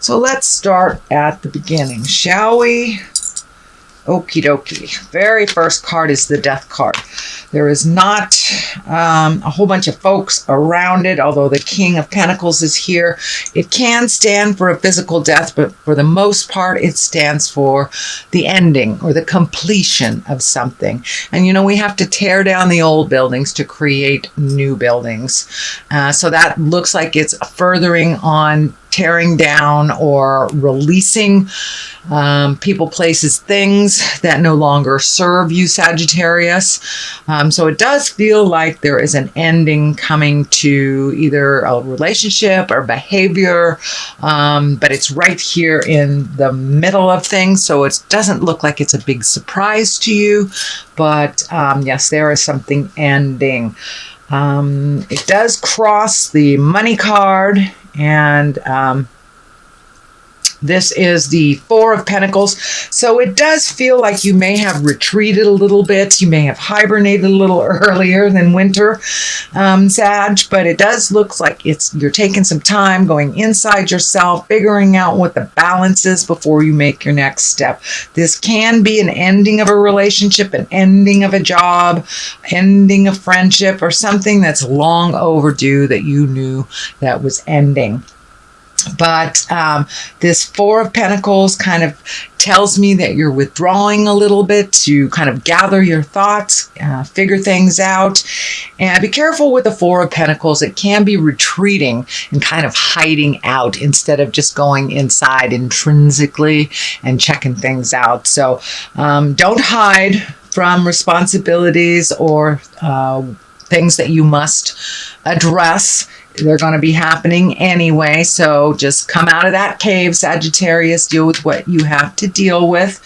So let's start at the beginning, shall we? Okie dokie. Very first card is the Death card. There is not a whole bunch of folks around it, although the King of Pentacles is here. It can stand for a physical death, but for the most part, it stands for the ending or the completion of something. And you know, we have to tear down the old buildings to create new buildings. So that looks like it's furthering on tearing down or releasing people, places, things that no longer serve you, Sagittarius. So it does feel like there is an ending coming to either a relationship or behavior, but it's right here in the middle of things. So it doesn't look like it's a big surprise to you, but yes, there is something ending. It does cross the money card, and this is the Four of Pentacles. So it does feel like you may have retreated a little bit. You may have hibernated a little earlier than winter, Sag, but it does look like you're taking some time going inside yourself, figuring out what the balance is before you make your next step. This can be an ending of a relationship, an ending of a job, ending of friendship, or something that's long overdue that you knew that was ending. But this Four of Pentacles kind of tells me that you're withdrawing a little bit to kind of gather your thoughts, figure things out. And be careful with the Four of Pentacles. It can be retreating and kind of hiding out instead of just going inside intrinsically and checking things out. So don't hide from responsibilities or things that you must address. They're going to be happening anyway, so just come out of that cave, Sagittarius. Deal with what you have to deal with.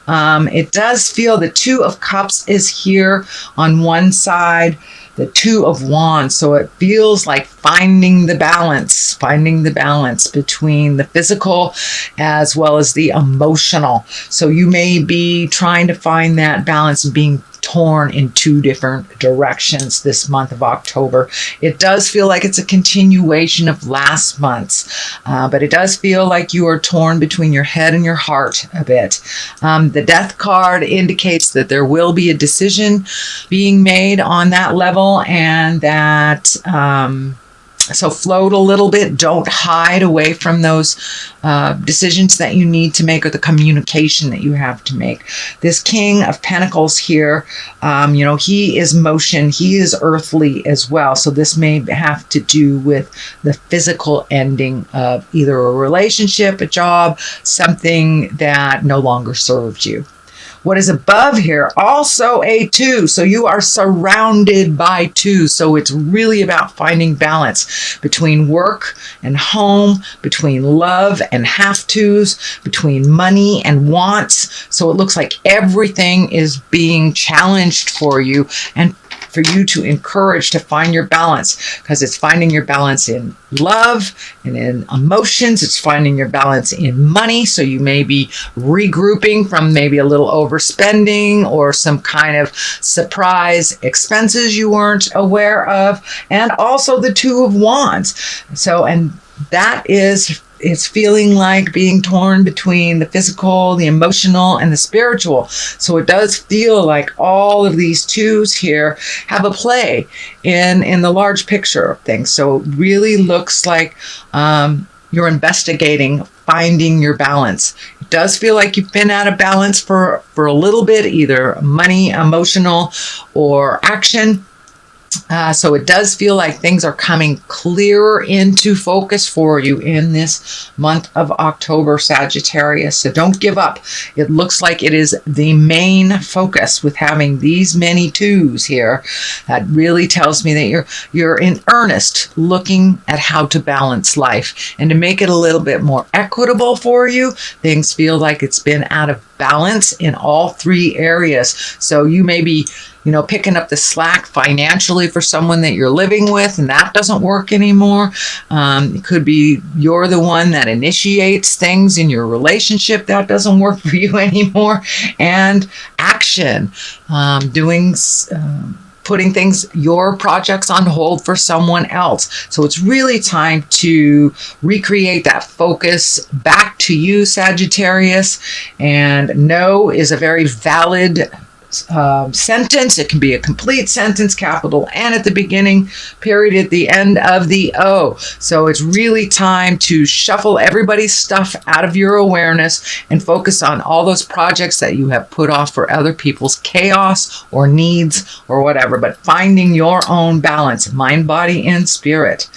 It does feel the Two of Cups is here on one side, the Two of Wands. So it feels like finding the balance between the physical as well as the emotional. So you may be trying to find that balance, being torn in two different directions this month of October. It does feel like it's a continuation of last month's, but it does feel like you are torn between your head and your heart a bit. The Death card indicates that there will be a decision being made on that level, and that so float a little bit. Don't hide away from those decisions that you need to make, or the communication that you have to make. This King of Pentacles here, you know, he is motion. He is earthly as well. So this may have to do with the physical ending of either a relationship, a job, something that no longer served you. What is above here? Also a two. So you are surrounded by two. So it's really about finding balance between work and home, between love and have-tos, between money and wants. So it looks like everything is being challenged for you, and for you to encourage to find your balance, because it's finding your balance in love and in emotions. It's finding your balance in money. So you may be regrouping from maybe a little overspending or some kind of surprise expenses you weren't aware of. And also the Two of Wands. So, and that is, it's feeling like being torn between the physical, the emotional, and the spiritual. So it does feel like all of these twos here have a play in the large picture of things. So it really looks like you're investigating, finding your balance. It does feel like you've been out of balance for a little bit, either money, emotional, or action. So it does feel like things are coming clearer into focus for you in this month of October, Sagittarius. So don't give up. It looks like it is the main focus with having these many twos here. That really tells me that you're in earnest looking at how to balance life. And to make it a little bit more equitable for you, things feel like it's been out of balance in all three areas. So you may be, you know, picking up the slack financially for someone that you're living with, and that doesn't work anymore. It could be you're the one that initiates things in your relationship that doesn't work for you anymore. And action, doing putting your projects on hold for someone else. So it's really time to recreate that focus back to you, Sagittarius. And no is a very valid sentence. It can be a complete sentence, capital N at the beginning, period at the end of the O. So it's really time to shuffle everybody's stuff out of your awareness and focus on all those projects that you have put off for other people's chaos or needs or whatever, but finding your own balance, mind, body, and spirit.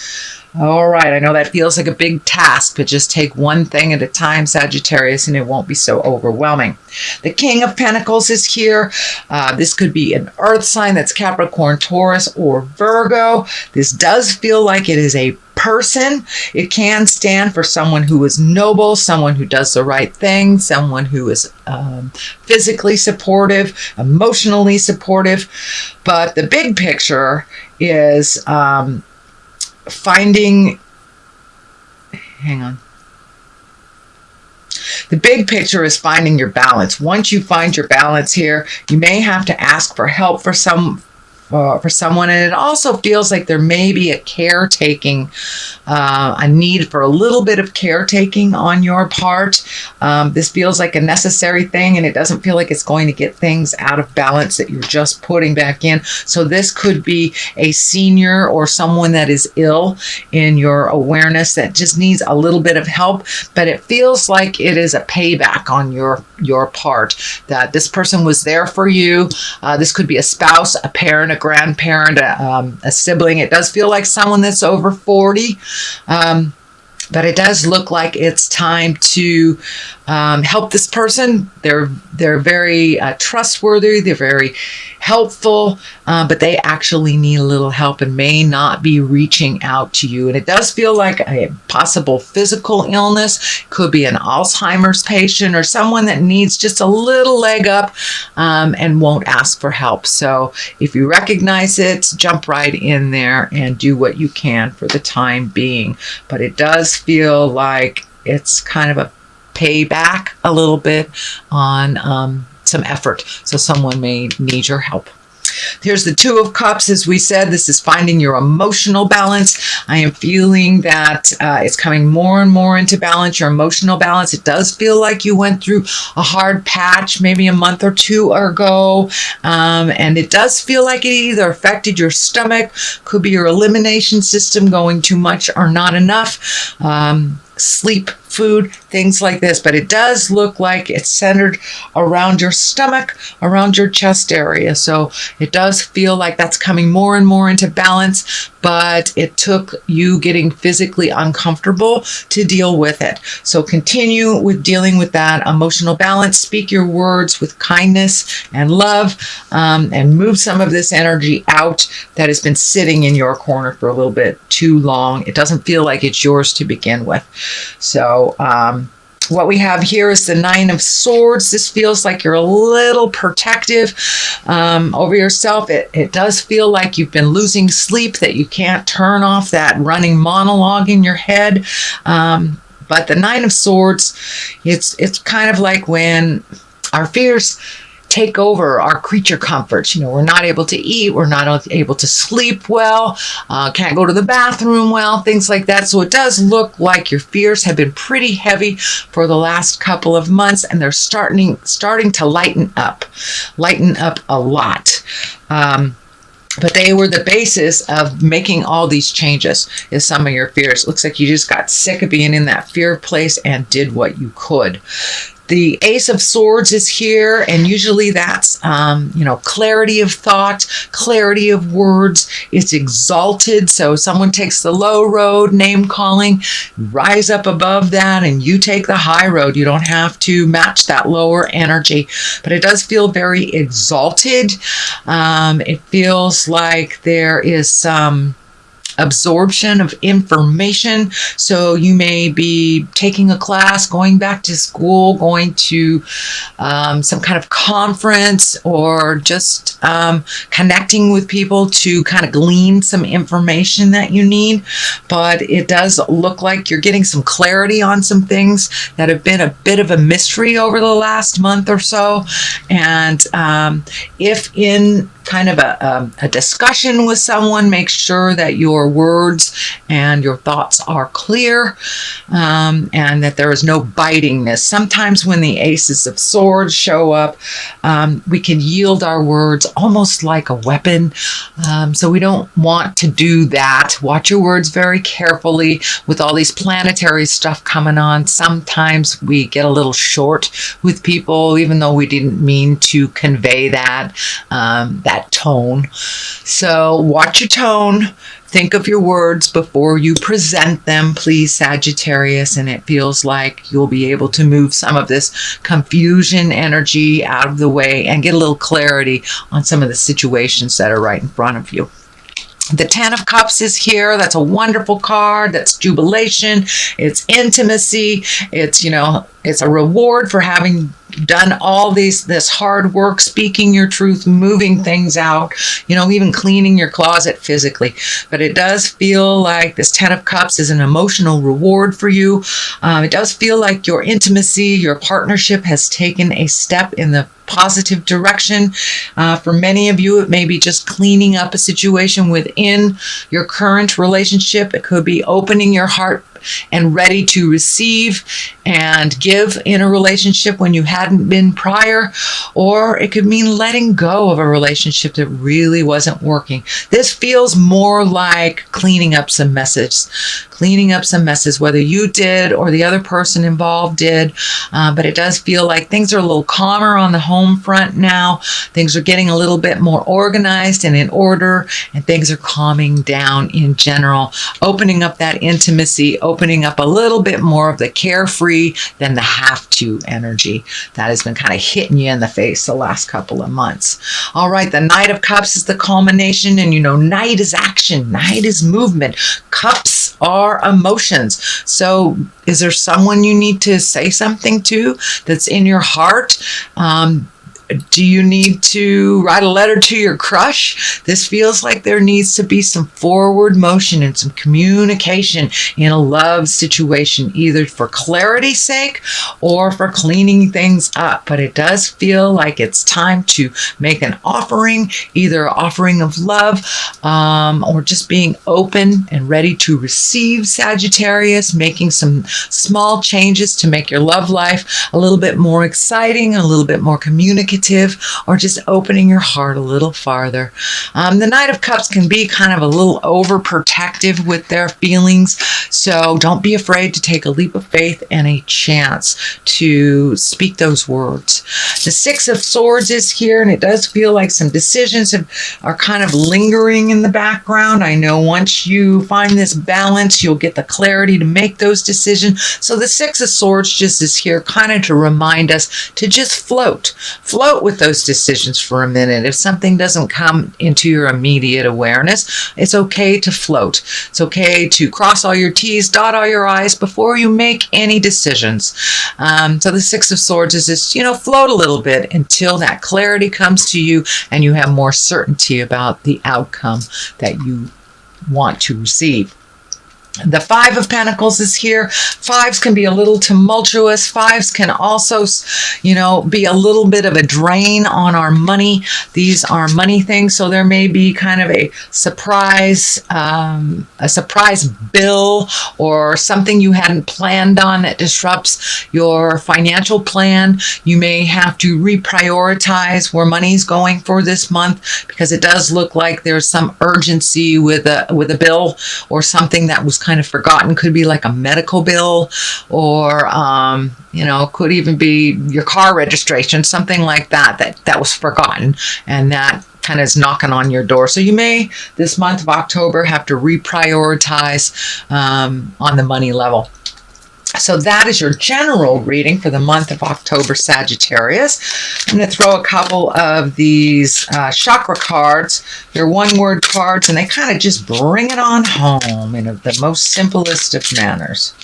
All right, I know that feels like a big task, but just take one thing at a time, Sagittarius, and it won't be so overwhelming. The King of Pentacles is here. This could be an earth sign, that's Capricorn, Taurus, or Virgo. This does feel like it is a person. It can stand for someone who is noble, someone who does the right thing, someone who is physically supportive, emotionally supportive. But the big picture is the big picture is finding your balance. Once you find your balance here, you may have to ask for help for someone, and it also feels like there may be a caretaking, a need for a little bit of caretaking on your part. This feels like a necessary thing, and it doesn't feel like it's going to get things out of balance that you're just putting back in. So this could be a senior or someone that is ill in your awareness that just needs a little bit of help, but it feels like it is a payback on your part, that this person was there for you. This could be a spouse, a parent, a grandparent, a sibling. It does feel like someone that's over 40, but it does look like it's time to help this person. They're very trustworthy. They're very helpful, but they actually need a little help and may not be reaching out to you. And it does feel like a possible physical illness. Could be an Alzheimer's patient or someone that needs just a little leg up and won't ask for help. So if you recognize it, jump right in there and do what you can for the time being. But it does feel like it's kind of a payback a little bit on some effort. So someone may need your help. Here's the Two of Cups. As we said, this is finding your emotional balance. I am feeling that it's coming more and more into balance, your emotional balance. It does feel like you went through a hard patch maybe a month or two ago, and it does feel like it either affected your stomach, could be your elimination system going too much or not enough, sleep, food, things like this. But it does look like it's centered around your stomach, around your chest area. So it does feel like that's coming more and more into balance, but it took you getting physically uncomfortable to deal with it. So continue with dealing with that emotional balance. Speak your words with kindness and love, and move some of this energy out that has been sitting in your corner for a little bit too long. It doesn't feel like it's yours to begin with. So what we have here is the Nine of Swords. This feels like you're a little protective over yourself. It does feel like you've been losing sleep, that you can't turn off that running monologue in your head. But the Nine of Swords, it's kind of like when our fears take over our creature comforts. You know, we're not able to eat, we're not able to sleep well, can't go to the bathroom well, things like that. So it does look like your fears have been pretty heavy for the last couple of months, and they're starting to lighten up a lot. But they were the basis of making all these changes, is some of your fears. It looks like you just got sick of being in that fear place and did what you could. The Ace of Swords is here, and usually that's, clarity of thought, clarity of words. It's exalted, so someone takes the low road, name calling, rise up above that, and you take the high road. You don't have to match that lower energy, but it does feel very exalted. It feels like there is some absorption of information. So you may be taking a class, going back to school, going to some kind of conference, or just connecting with people to kind of glean some information that you need. But it does look like you're getting some clarity on some things that have been a bit of a mystery over the last month or so. And if in kind of a discussion with someone, make sure that your words and your thoughts are clear, and that there is no bitingness. Sometimes when the aces of swords show up, we can yield our words almost like a weapon. So we don't want to do that. Watch your words very carefully. With all these planetary stuff coming on, sometimes we get a little short with people, even though we didn't mean to convey that tone. So watch your tone. Think of your words before you present them, please, Sagittarius, and it feels like you'll be able to move some of this confusion energy out of the way and get a little clarity on some of the situations that are right in front of you. The Ten of Cups is here. That's a wonderful card. That's jubilation. It's intimacy. It's, it's a reward for having done all this hard work, speaking your truth, moving things out, even cleaning your closet physically. But it does feel like this Ten of Cups is an emotional reward for you. It does feel like your intimacy, your partnership has taken a step in the positive direction. For many of you, it may be just cleaning up a situation within your current relationship. It could be opening your heart and ready to receive and give in a relationship when you hadn't been prior, or it could mean letting go of a relationship that really wasn't working. This feels more like cleaning up some messes, whether you did or the other person involved did, but it does feel like things are a little calmer on the home front now. Things are getting a little bit more organized and in order, and things are calming down in general, opening up that intimacy, opening up a little bit more of the carefree than the have to energy that has been kind of hitting you in the face the last couple of months. All right, the Knight of Cups is the culmination, and Knight is action, Knight is movement, Cups are emotions. So is there someone you need to say something to that's in your heart? Do you need to write a letter to your crush? This feels like there needs to be some forward motion and some communication in a love situation, either for clarity's sake or for cleaning things up. But it does feel like it's time to make an offering, either an offering of love or just being open and ready to receive, Sagittarius, making some small changes to make your love life a little bit more exciting, a little bit more communicative, or just opening your heart a little farther. The Knight of Cups can be kind of a little overprotective with their feelings, so don't be afraid to take a leap of faith and a chance to speak those words. The Six of Swords is here, and it does feel like some decisions are kind of lingering in the background. I know once you find this balance, you'll get the clarity to make those decisions. So the Six of Swords just is here kind of to remind us to just float with those decisions for a minute. If something doesn't come into your immediate awareness, it's okay to float. It's okay to cross all your T's, dot all your I's before you make any decisions. So the Six of Swords is just, float a little bit until that clarity comes to you and you have more certainty about the outcome that you want to receive. The Five of Pentacles is here. Fives can be a little tumultuous. Fives can also, be a little bit of a drain on our money. These are money things, so there may be kind of a surprise bill or something you hadn't planned on that disrupts your financial plan. You may have to reprioritize where money's going for this month, because it does look like there's some urgency with a bill or something that was kind of forgotten. Could be like a medical bill, or could even be your car registration, something like that was forgotten, and that kind of is knocking on your door. So you may, this month of October, have to reprioritize on the money level. So that is your general reading for the month of October, Sagittarius. I'm going to throw a couple of these chakra cards. They're one-word cards, and they kind of just bring it on home in the most simplest of manners.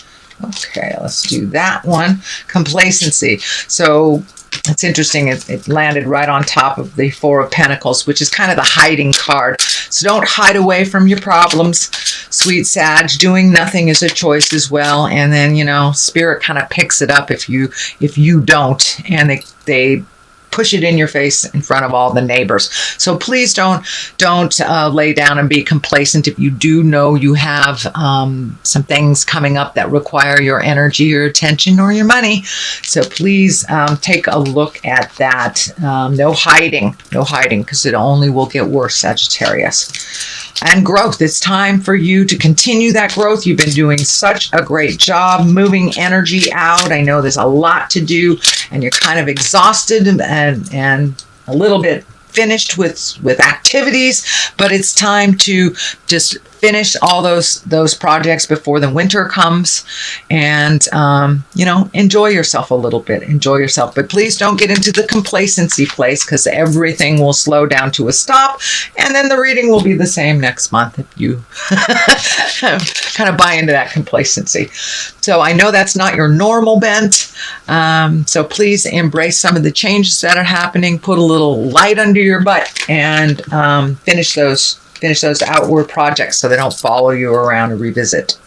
Okay, let's do that one. Complacency. So it's interesting. It landed right on top of the Four of Pentacles, which is kind of the hiding card. So don't hide away from your problems, sweet Sag. Doing nothing is a choice as well. And then, Spirit kind of picks it up if you don't. And they push it in your face in front of all the neighbors. So please don't lay down and be complacent if you do know you have some things coming up that require your energy, your attention, or your money. So please take a look at that. No hiding, because it only will get worse, Sagittarius. And growth. It's time for you to continue that growth. You've been doing such a great job moving energy out. I know there's a lot to do and you're kind of exhausted and a little bit finished with activities, but it's time to just finish all those projects before the winter comes, and enjoy yourself a little bit. Enjoy yourself, but please don't get into the complacency place, because everything will slow down to a stop, and then the reading will be the same next month if you kind of buy into that complacency. So I know that's not your normal bent, so please embrace some of the changes that are happening. Put a little light under your butt and finish those outward projects so they don't follow you around and revisit.